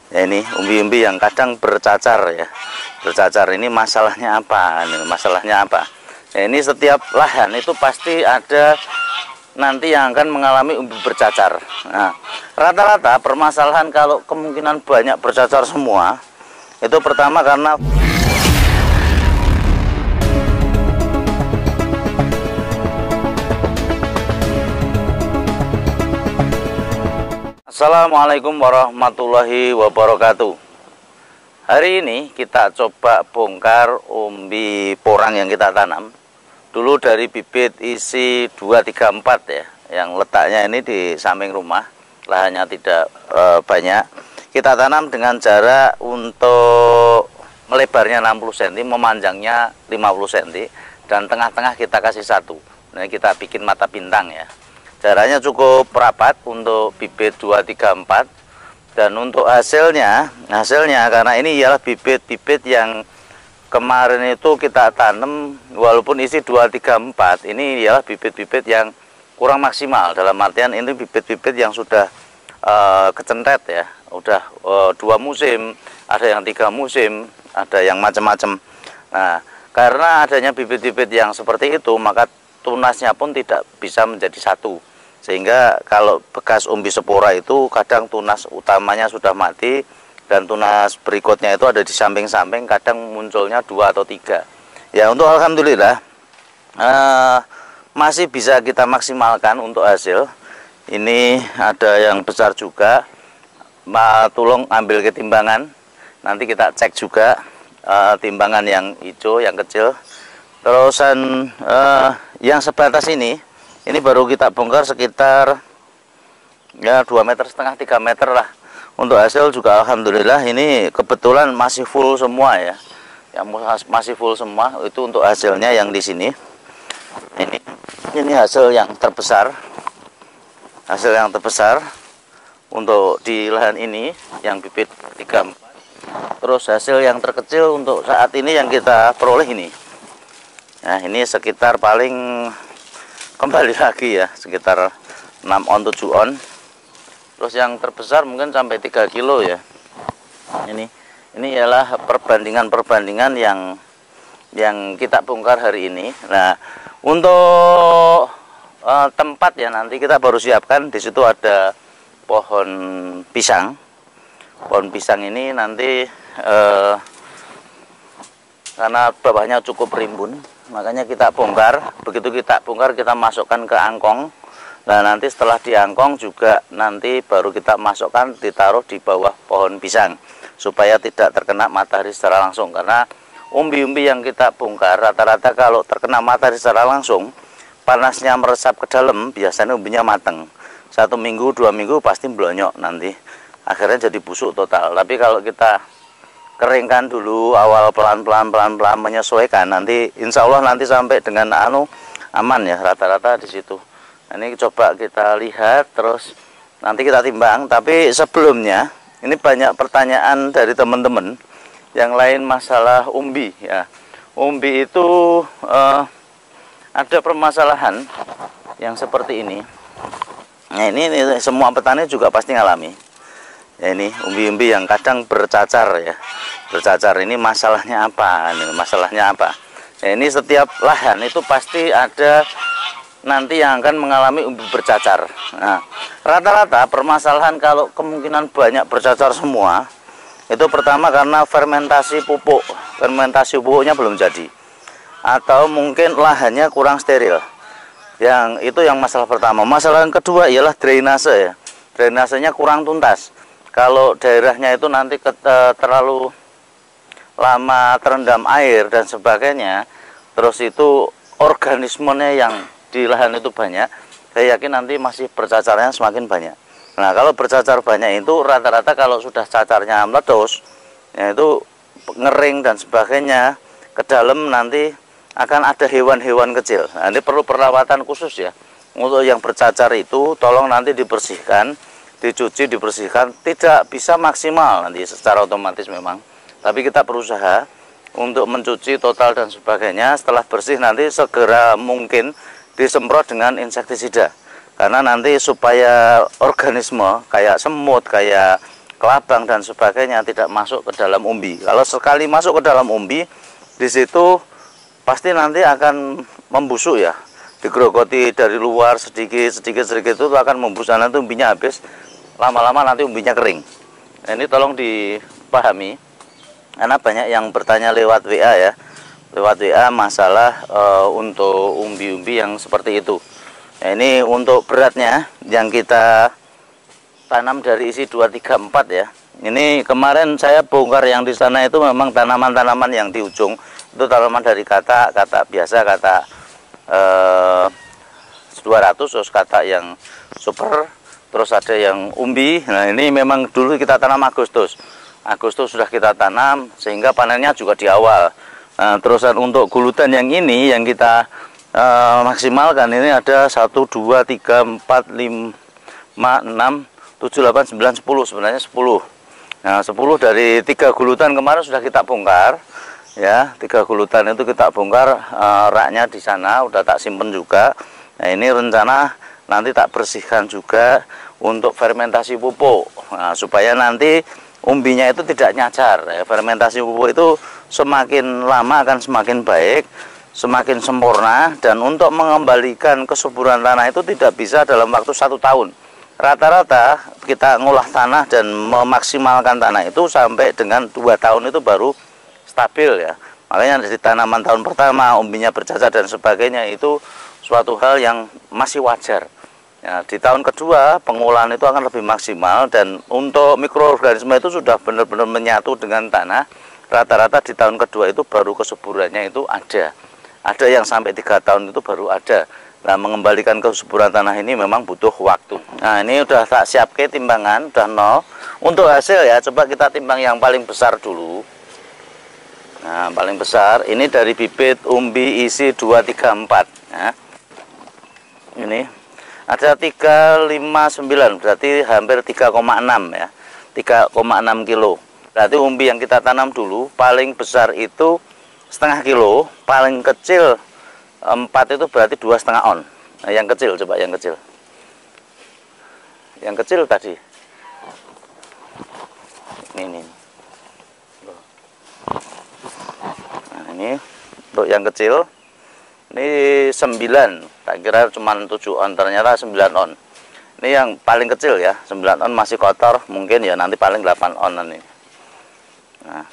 Ya, ini umbi-umbi yang kadang bercacar ya. Bercacar ini masalahnya apa? Masalahnya apa? Ya, ini setiap lahan itu pasti ada nanti yang akan mengalami umbi bercacar. Nah, rata-rata permasalahan kalau kemungkinan banyak bercacar semua, itu pertama karena Assalamualaikum warahmatullahi wabarakatuh. Hari ini kita coba bongkar umbi porang yang kita tanam. Dulu dari bibit isi 234 ya, yang letaknya ini di samping rumah, lahannya tidak banyak. Kita tanam dengan jarak untuk melebarnya 60 cm, memanjangnya 50 cm, dan tengah-tengah kita kasih satu. Nah, kita bikin mata bintang ya. Jaraknya cukup rapat untuk bibit 234, dan untuk hasilnya karena ini ialah bibit-bibit yang kemarin itu kita tanam walaupun isi 234, ini ialah bibit-bibit yang kurang maksimal, dalam artian ini bibit-bibit yang sudah kecentet ya, udah 2 musim, ada yang 3 musim, ada yang macam-macam. Nah, karena adanya bibit-bibit yang seperti itu, maka tunasnya pun tidak bisa menjadi satu, sehingga kalau bekas umbi spora itu kadang tunas utamanya sudah mati dan tunas berikutnya itu ada di samping-samping, kadang munculnya 2 atau 3 ya. Untuk alhamdulillah masih bisa kita maksimalkan untuk hasil. Ini ada yang besar juga, tolong ambil ke timbangan, nanti kita cek juga timbangan yang hijau, yang kecil. Terusan yang sebatas ini baru kita bongkar sekitar ya 2,5 meter, 3 meter lah. Untuk hasil juga alhamdulillah ini kebetulan masih full semua ya, yang masih full semua. Itu untuk hasilnya yang di sini. Ini hasil yang terbesar, untuk di lahan ini yang bibit 34. Terus hasil yang terkecil untuk saat ini yang kita peroleh ini. Nah, ini sekitar paling kembali lagi ya, sekitar 6 on 7 on. Terus yang terbesar mungkin sampai 3 kilo ya. Ini ialah perbandingan yang kita bongkar hari ini. Nah, untuk tempat ya, nanti kita baru siapkan. Di situ ada pohon pisang. Pohon pisang ini nanti karena bawahnya cukup rimbun, makanya kita bongkar. Begitu kita bongkar, kita masukkan ke angkong. Nah, nanti setelah diangkong juga nanti baru kita masukkan, ditaruh di bawah pohon pisang supaya tidak terkena matahari secara langsung. Karena umbi-umbi yang kita bongkar rata-rata kalau terkena matahari secara langsung, panasnya meresap ke dalam, biasanya umbinya mateng. 1 minggu 2 minggu pasti blonyok, nanti akhirnya jadi busuk total. Tapi kalau kita keringkan dulu awal, pelan-pelan menyesuaikan, nanti insya Allah nanti sampai dengan aman ya, rata-rata di situ. Nah, ini coba kita lihat, terus nanti kita timbang. Tapi sebelumnya ini banyak pertanyaan dari teman-teman yang lain masalah umbi ya. Umbi itu ada permasalahan yang seperti ini. Nah, ini semua petani juga pasti ngalami ya. Ini umbi-umbi yang kadang bercacar ya. Bercacar ini masalahnya apa? Ya, ini setiap lahan itu pasti ada nanti yang akan mengalami umbi bercacar. Nah, rata-rata permasalahan kalau kemungkinan banyak bercacar semua, itu pertama karena fermentasi pupuknya belum jadi, atau mungkin lahannya kurang steril. Itu yang masalah pertama. Masalah yang kedua ialah drainase ya. Drainasenya kurang tuntas. Kalau daerahnya itu nanti terlalu lama terendam air dan sebagainya, terus itu organismenya yang di lahan itu banyak, saya yakin nanti masih bercacarnya semakin banyak. Nah, kalau bercacar banyak itu rata-rata kalau sudah cacarnya meledos, ya itu ngering dan sebagainya, ke dalam nanti akan ada hewan-hewan kecil. Nah, ini perlu perawatan khusus ya. Untuk yang bercacar itu tolong nanti dibersihkan, dicuci, dibersihkan. Tidak bisa maksimal nanti secara otomatis memang, tapi kita berusaha untuk mencuci total dan sebagainya. Setelah bersih nanti segera mungkin disemprot dengan insektisida, karena nanti supaya organisme kayak semut, kayak kelabang dan sebagainya tidak masuk ke dalam umbi. Kalau sekali masuk ke dalam umbi, di situ pasti nanti akan membusuk ya. Digerogoti dari luar sedikit itu akan membusuk, nanti umbinya habis. Lama-lama nanti umbinya kering. Nah, ini tolong dipahami, karena banyak yang bertanya lewat WA ya, lewat WA masalah untuk umbi-umbi yang seperti itu. Nah, ini untuk beratnya yang kita tanam dari isi 234 ya. Ini kemarin saya bongkar yang di sana itu memang tanaman-tanaman yang di ujung itu tanaman dari kata biasa, kata 200, terus kata yang super, terus ada yang umbi. Nah, ini memang dulu kita tanam Agustus sudah kita tanam sehingga panennya juga di awal. Nah, terusan untuk gulutan yang ini yang kita maksimalkan ini ada 1, 2, 3, 4, 5, 6, 7, 8, 9, 10, sebenarnya 10. Nah, 10 dari 3 gulutan kemarin sudah kita bongkar ya. 3 gulutan itu kita bongkar, raknya di sana udah tak simpen juga. Nah, ini rencana nanti tak bersihkan juga untuk fermentasi pupuk. Nah, supaya nanti umbinya itu tidak nyacar ya. Fermentasi pupuk itu semakin lama akan semakin baik, semakin sempurna, dan untuk mengembalikan kesuburan tanah itu tidak bisa dalam waktu 1 tahun. Rata-rata kita ngolah tanah dan memaksimalkan tanah itu sampai dengan 2 tahun itu baru stabil ya. Makanya dari tanaman tahun pertama umbinya bercacar dan sebagainya itu suatu hal yang masih wajar ya. Di tahun kedua pengolahan itu akan lebih maksimal, dan untuk mikroorganisme itu sudah benar-benar menyatu dengan tanah. Rata-rata di tahun kedua itu baru kesuburannya itu ada yang sampai 3 tahun itu baru ada. Nah, mengembalikan kesuburan tanah ini memang butuh waktu. Nah, ini udah tak siapke timbangan, udah 0. Untuk hasil ya, coba kita timbang yang paling besar dulu. Nah, paling besar ini dari bibit umbi isi 234 ya. Ini ada 359, berarti hampir 3,6 ya. 3,6 kilo. Berarti umbi yang kita tanam dulu paling besar itu setengah kilo, paling kecil 4 itu berarti 2,5 on. Nah, yang kecil coba yang kecil. Yang kecil tadi. Ini. Nah, ini untuk yang kecil. Ini 9. Tak kira cuma 7 on, ternyata 9 on. Ini yang paling kecil ya, 9 on masih kotor, mungkin ya nanti paling 8 on ini. Nah,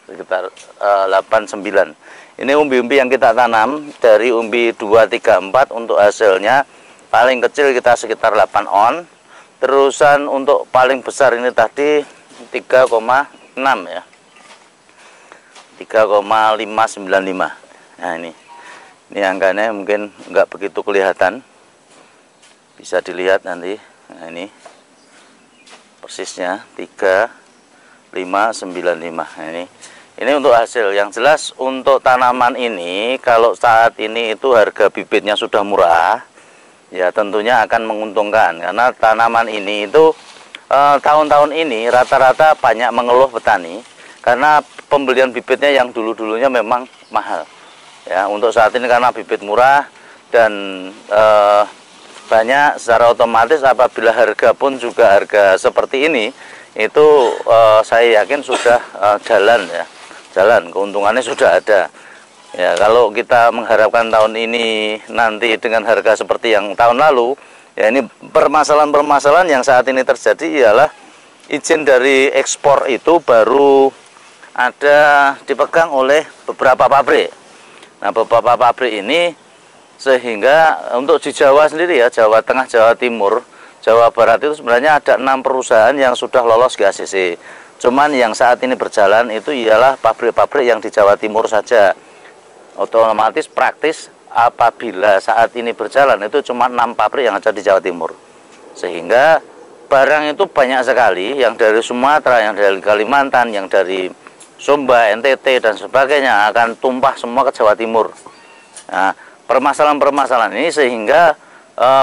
sekitar 8, 9. Ini umbi-umbi yang kita tanam dari umbi 234 untuk hasilnya paling kecil kita sekitar 8 on. Terusan untuk paling besar ini tadi 3,6 ya. 3,595. Nah, ini angkanya mungkin nggak begitu kelihatan. Bisa dilihat nanti. Nah, ini persisnya 3,595. Nah, ini untuk hasil. Yang jelas untuk tanaman ini kalau saat ini itu harga bibitnya sudah murah ya, tentunya akan menguntungkan, karena tanaman ini itu tahun-tahun ini rata-rata banyak mengeluh petani karena pembelian bibitnya yang dulu-dulunya memang mahal ya. Untuk saat ini karena bibit murah dan banyak, secara otomatis apabila harga pun juga harga seperti ini itu saya yakin sudah jalan ya. Jalan, keuntungannya sudah ada ya. Kalau kita mengharapkan tahun ini nanti dengan harga seperti yang tahun lalu ya, ini permasalahan-permasalahan yang saat ini terjadi ialah izin dari ekspor itu baru ada dipegang oleh beberapa pabrik. Nah, beberapa pabrik ini sehingga untuk di Jawa sendiri ya, Jawa Tengah, Jawa Timur, Jawa Barat itu sebenarnya ada 6 perusahaan yang sudah lolos GACC. Cuman yang saat ini berjalan itu ialah pabrik-pabrik yang di Jawa Timur saja. Otomatis praktis apabila saat ini berjalan itu cuma 6 pabrik yang ada di Jawa Timur. Sehingga barang itu banyak sekali, yang dari Sumatera, yang dari Kalimantan, yang dari Sumba, NTT dan sebagainya akan tumpah semua ke Jawa Timur. Nah, permasalahan-permasalahan ini sehingga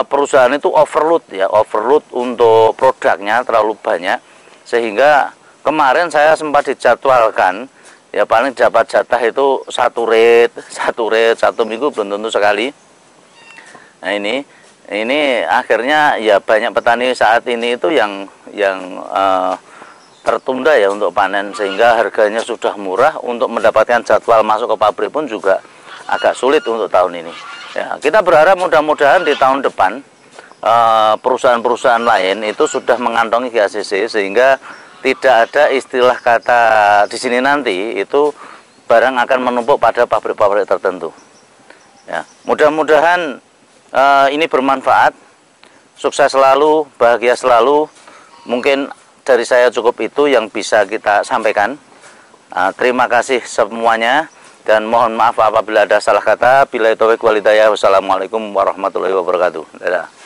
perusahaan itu overload ya, overload untuk produknya terlalu banyak, sehingga kemarin saya sempat dijadwalkan ya paling dapat jatah itu satu red 1 minggu belum tentu sekali. Nah, ini akhirnya ya banyak petani saat ini itu yang tertunda ya untuk panen, sehingga harganya sudah murah. Untuk mendapatkan jadwal masuk ke pabrik pun juga agak sulit untuk tahun ini. Ya, kita berharap mudah-mudahan di tahun depan perusahaan-perusahaan lain itu sudah mengantongi GACC, sehingga tidak ada istilah kata di sini nanti itu barang akan menumpuk pada pabrik-pabrik tertentu. Ya, mudah-mudahan ini bermanfaat. Sukses selalu, bahagia selalu. Mungkin dari saya cukup itu yang bisa kita sampaikan. Terima kasih semuanya dan mohon maaf apabila ada salah kata. Billahi taufiq wal hidayah. Wassalamualaikum warahmatullahi wabarakatuh. Dadah.